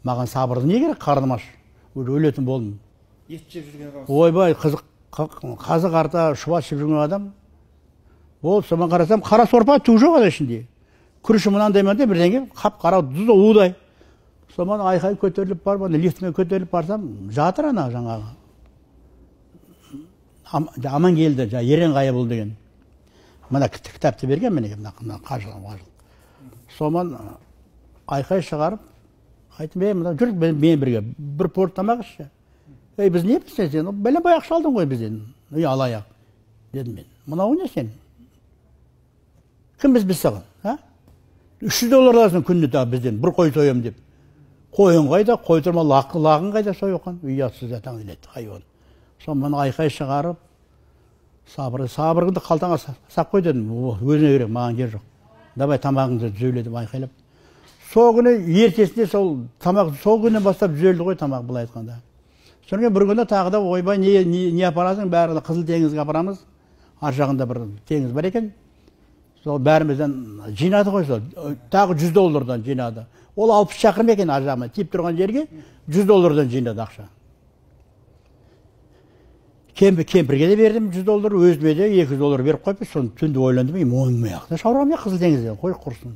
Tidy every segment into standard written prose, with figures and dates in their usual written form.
Маған сабырды не керек, қарным аш. Өлетін болдым. Ет жеп жүрген адам. Ойбай, қазы қарта шұбат жеп жүрген адам. Ол, соған қарасам, қара сорпа түк жоқ ада ішінде. Күріші мынандай мынандай бірдеңе, қап-қара тұзды удай. Соған айқай көтеріліп барып, лифтімен көтеріліп барсам, жатыр ана жаңағы. Аман келді, ерен қайы бұл деген. Мына кітапты берген менеге, мына қажылы. Соған айқай шығарып, айтым, мына жүр мен бірге, бір порт тамақ ішші. Біз не білсен сен? Бәлем баяқ шалдың ғой бізден. Алаяқ, дедім мен. Мынау не сен? Кім біз саған? $300 аласың күніне тағы бізден, бір қой соям деп. Қойын қайда, қой тұрма, лағын қайда сойған? Ұятсыз атаң еледі, хайуан. Сонымен айқай шығарып, сабырыңды қалтаңа сап қой дедім. Өзіне керек, маған жер жоқ. Давай тамағыңды түзеуледім айқайлап. Сол күні ертесінде сол тамақ, сол күннен бастап түзелді ғой тамақ былай айтқанда. Сонымен бір күні тағы да ойбай не апарасың, бәрі Қызыл теңізге апарамыз. Ар жағында бір теңіз бар екен. Сол бәрімізден жинады ғой сол. Тағы $100 жинады. Ол 60 шақырым екен ар жағына. Тиіп тұрған жерге $100 жинады ақша. Кемпірге де бердім $100, өзіме де $200 беріп қойып, соны түнді ойландым, мойнымай ақ. Шауырғам Қызыл теңізден, қой құрсын.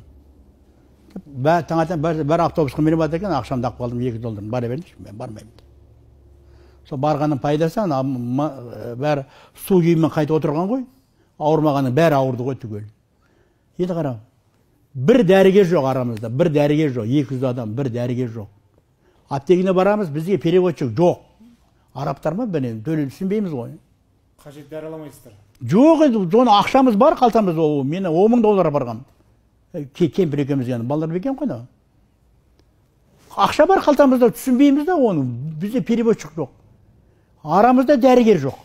Таңатан бір автобусқа меніп барды екен, ақшамды ақ қалдым $200. Бара беріңізші, мен бармаймын. Сол барғанның пайдасы, бәрі су күйімен қайта отырған ғой, ауырмағанның бәрі ауырды ғой түгел. Енді қара, бір дәрігер жоқ арамызда, бір дәрігер жоқ, 200 адам, бір дәрігер жоқ. Аптегіне барамыз, бізге переводчик жоқ. Арабтар ма, бәне, төлін түсінбейміз ғой. Қажет дәрі аламайсыздар. Жоқ, оны ақшамыз бар, қалтамыз, мені $10,000 барғам. Кемпір екеміз, балдар бекем қойна. Ақша бар қалтамызда, түсінбейміз да оны, бізде переводчик жоқ. Арамызда дәрігер жоқ.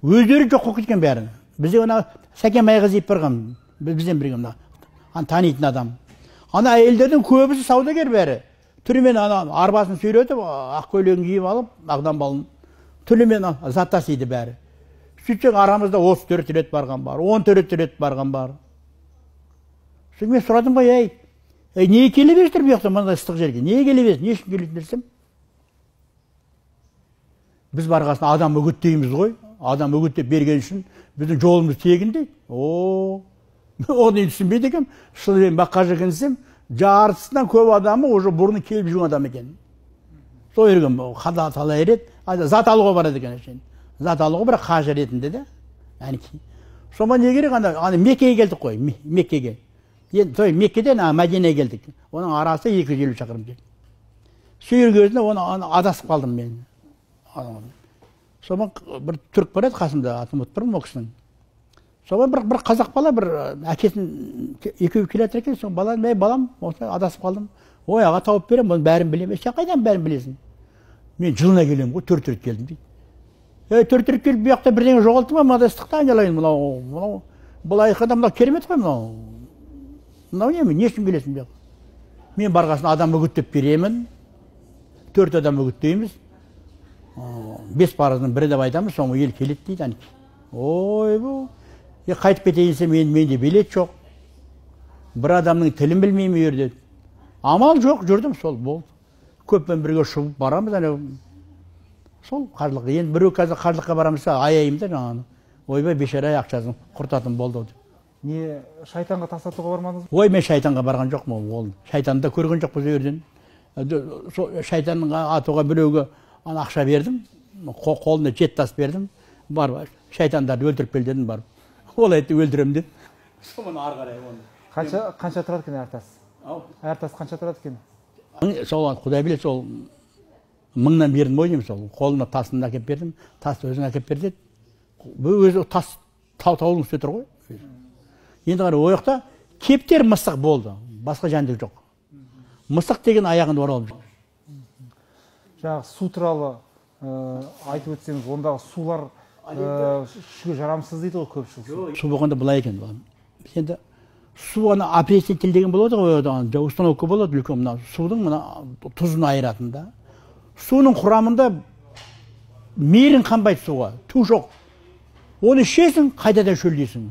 Өздері жоқ қоқ кеткен бәрін. Бізде оны Сәкен майға зейіп барған, бізден бірген, танитын адам. Ана әйелдердің көбісі саудагер бәрі. Түрімен арбасын сөйлетіп, ақ көйлегін киіп алып, ағдан балын. Түрімен заттасыйды бәрі. Сөйтсең арамызда 34 рет барған бар, 14 рет барған бар. Мен сұрадым ғой, неге келе берістір бұл яқта мынандай ыстық жерге? Неге келе берістір? Не үшін келетін десем? Біз барғасын адам үгіттейміз ғой. Адам үгіттеп берген үшін біздің жолымыз тегін дейді. Оны түсінбейді екем. Шылымен баққа жүгінсем, жартысынан көп адамы уже бұрны келіп жүрген адам екен. Сол ерген, қада талай рет, зат алуға барады екен. Зат алуға бірақ қажы ретінде де. Сома не керек? Меккеге келдік қой, Меккеге. Меккеден Мәдинеге келдік. Оның арасы 250 шақырым жер. Сүйір көзінде оны адасып қалдым мен. Сома бір түрік бар еді қасымда, атын ұмытпырмын ол кісінің. Сома бір қазақ бала, бір әкесін екеуі келе жатыр екен, балам, адасып қалдым. Ой, аға тауып берем, бұның бәрін білем. Сен қайдан бәрін білесің? Мен жылына келем ғой, 4 рет келдім дейді. 4 рет келіп, бұл жақта бірдеңе жоғалты ма, мынада ыстықта айналайын, бұл айқада мынау керемет қой, мынау не үшін келесің бұл жақта? Мен барғасын адам үгіттеп беремін, 4 адам үгіттейміз, 5 парыздың бірі деп айтамыз, соңғы ел келет дейді. Ой, бұл, қайтып кетейінсе менде билет жоқ. Бір адамның тілін білмеймін ерде. Амал жоқ, жүрдім, сол болды. Көппен бірге шұбып барамыз, сол қажылыққа. Енді біреу қазір қажылыққа барамызса, аяйым да жаңағы. Ойбай, бешара ақшасын құртатын болды. Не, шайтанға тастатуға бармадыңыз? Ой, мен шайтанға барған жоқ му? Шайтанды да көрген жоқ біз ерден. Шайтанның атуға біреуге ақша бердім, қолына 7 тас бердім, бар, шайтандарды өлтіріп кел дедім, бар. Ол айтты өлтірем деді. Соны ары қарай оны. Қанша тұрады екен әр тас? Әр тас қанша тұрады екен? Сол Құдай біледі, сол 1000-нан бердім ойдым, сол қолына тасын әкеп бердім, тасты өзің әкеп бер деді. Бұл өзі тас таудың үстінде тұр ғой. Енді қарай ойықта кептер мысық болды, басқа жәндік жоқ. Мысық деген аяғын оралып жүр. Жаңағы су туралы айтып өтсеңіз, ондағы сулар ішуге жарамсыз дейді ғой көпшілік. Су болғанда былай екен. Енді су опреснитель деген болады ғой, установка болады үлкен мына судың тұзын айыратында. Суның құрамында мерін қанбайды суға, ту жоқ. Оны ішесің, қайтадан шөлдейсің.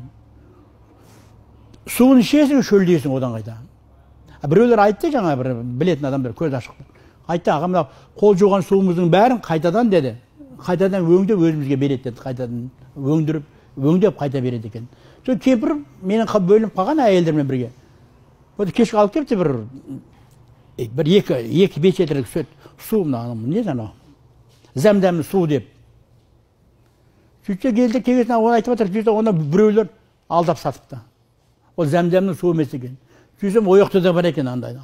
Суын ішесің, шөлдейсің одан қайта. Біреулер айтты жаңа бір білетін адамдар көз ашық. Айтты, аға мына қол жуған суымыздың бәрін қайтадан деді. Қайтадан өңдеп өзімізге береді деді. Қайтадан өңдеп қайта береді екен. Сол кемпір менің бөлініп қалған әйелдермен бірге. Кешке алып келіпті бір екі 5 литрлік су не жаңа зәмзәм су деп. Сөйтсе келді кегесіне оны айтып жатыр. Сөйтсе оны біреулер алдап сатыпты. Ол зәмзәмнің суы емес екен. Сөйтсем ояқта да бар екен андай.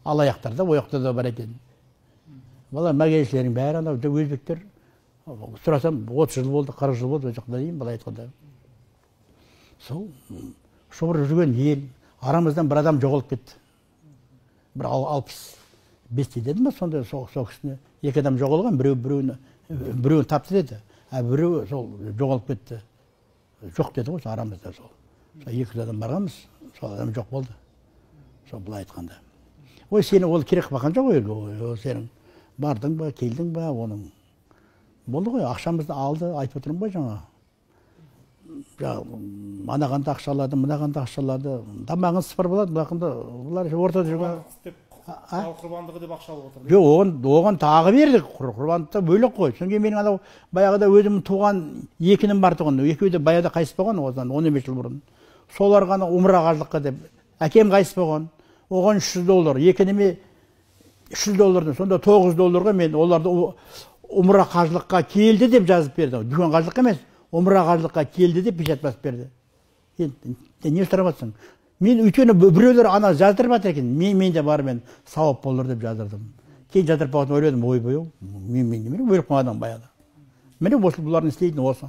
Алаяқтарда ояқта да бар екен. Бала мәгелшілердің бәрі анау өзбектер. Сұрасам 30 жыл болды, 40 жыл болды, жақта дейін бала айтқанда. Сол шоғыр жүрген ел, арамыздан бір адам жоғалып кетті. Бір 65 деді ма сонда соғысына. Екі адам жоғалған, біреуін тапты деді. Біреуі сол жоғалып кетті. Жоқ деді ғой арамызда сол. Екі адам барғанбыз, сол адам жоқ болды. Сол былай айтқанда. Ой, сені ол керек баққан жоқ ой, сенің бардың ба, келдің ба, оның. Болды ғой, ақшамызды алды, айтып отырмын ғой жаңа. Анағанда ақшалады, мынағанда ақшалады. Тамағын сыпыр болады, бұлар ортада жүрген. Ал құрбандығы деп ақша алып отыр. Жоқ, оған тағы бердік. Құрбандықта бөлек қой. Содан кейін менің анау баяғыда өзім туған екінім бар тұғын. Екеуі де баяғыда қайтыс болған, осыдан 15 жыл бұрын. Солар ғана умра қажылыққа деп. Әкем қайтыс болған. Оған $300. Екініме $300. Сонда $9 мен оларды умра қажылыққа келді деп жазып берді. Дүкен қажылыққа емес, умра қажылыққа келді деп печать басып берді. Не сұраматсың? Мен өйткені біреулер ана жаздырып жатыр екен. Мен де бар мен сауап болыр деп жаздырдым. Кейін жаздырып қалғанда ойладым, ойбай, мен өліп қалған баяғыда. Міне осы бұлардың істейтіні осы.